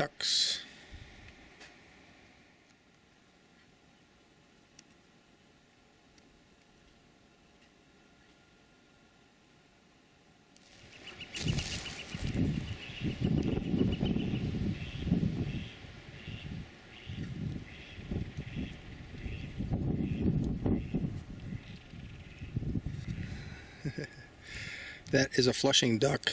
ducks. That is a flushing duck.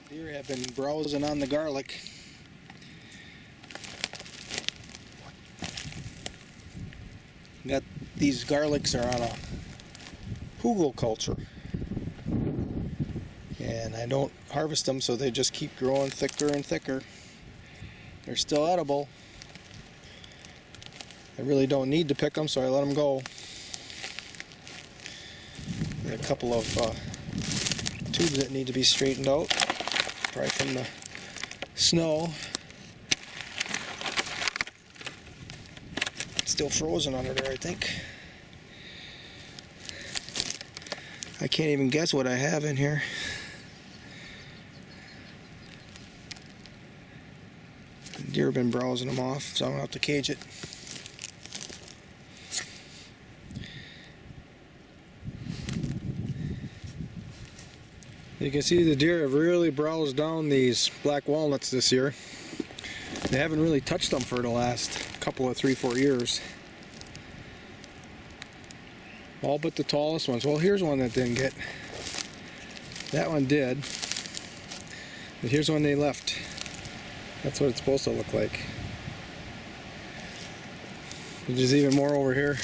Deer have been browsing on the garlic. These garlics are on a hugel culture, and I don't harvest them, so they just keep growing thicker and thicker. They're still edible. I really don't need to pick them, so I let them go. There's a couple of tubes that need to be straightened out, probably from the snow. It's still frozen under there, I think. I can't even guess what I have in here. The deer have been browsing them off, so I'm going to have to cage it. You can see the deer have really browsed down these black walnuts this year. They haven't really touched them for the last couple of 3-4 years. All but the tallest ones. Well, here's one that didn't get. That one did. But here's one they left. That's what it's supposed to look like. There's even more over here.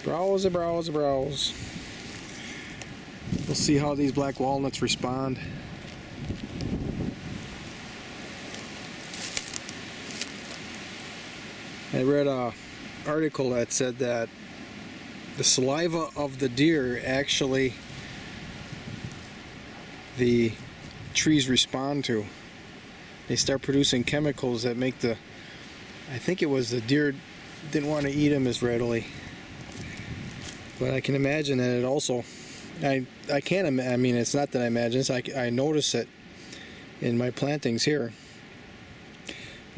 Browse, browse, browse. We'll see how these black walnuts respond. I read a article that said that the saliva of the deer actually the trees respond to. They start producing chemicals that make the, I think it was the deer didn't want to eat them as readily. But I can imagine that it also, I mean, it's not that I imagine, it's like I notice it in my plantings here,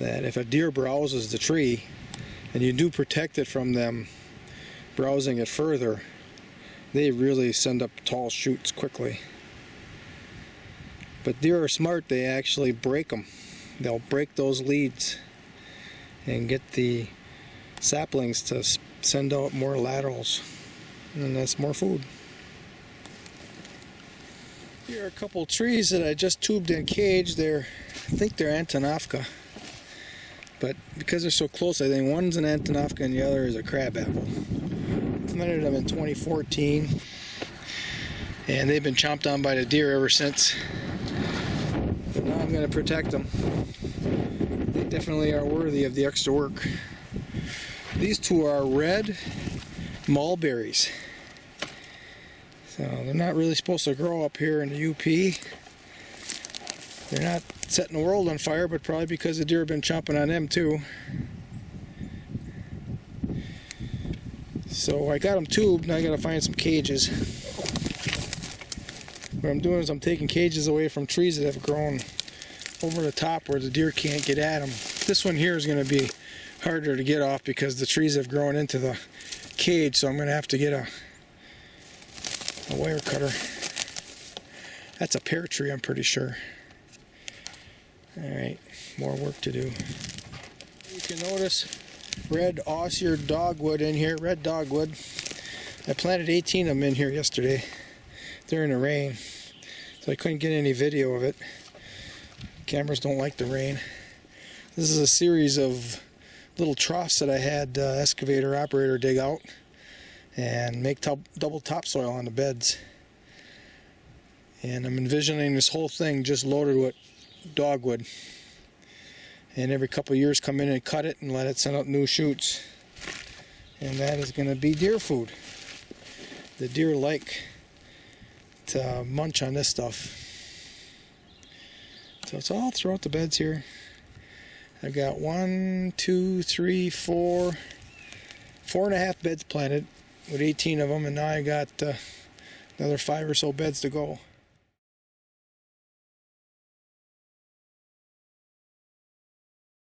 that if a deer browses the tree and you do protect it from them browsing it further, they really send up tall shoots quickly. But deer are smart, they actually break them. They'll break those leads and get the saplings to send out more laterals, and that's more food. Here are a couple trees that I just tubed and caged. I think they're Antonofka. But because they're so close, I think one's an Antonofka and the other is a crabapple. I planted them in 2014. And they've been chomped on by the deer ever since. But now I'm going to protect them. They definitely are worthy of the extra work. These two are red mulberries. So they're not really supposed to grow up here in the UP. They're not setting the world on fire, but probably because the deer have been chomping on them too. So I got them tubed, now I got to find some cages. What I'm doing is I'm taking cages away from trees that have grown over the top where the deer can't get at them. This one here is going to be harder to get off because the trees have grown into the cage, so I'm going to have to get a wire cutter. That's a pear tree, I'm pretty sure. Alright, more work to do. You can notice red osier dogwood in here, red dogwood. I planted 18 of them in here yesterday during the rain, so I couldn't get any video of it. Cameras don't like the rain. This is a series of little troughs that I had excavator operator dig out and make double topsoil on the beds. And I'm envisioning this whole thing just loaded with dogwood. And every couple of years come in and cut it and let it send out new shoots. And that is going to be deer food. The deer like to munch on this stuff. So it's all throughout the beds here. I've got 1, 2, 3, 4, 4.5 beds planted with 18 of them, and now I got another 5 or so beds to go.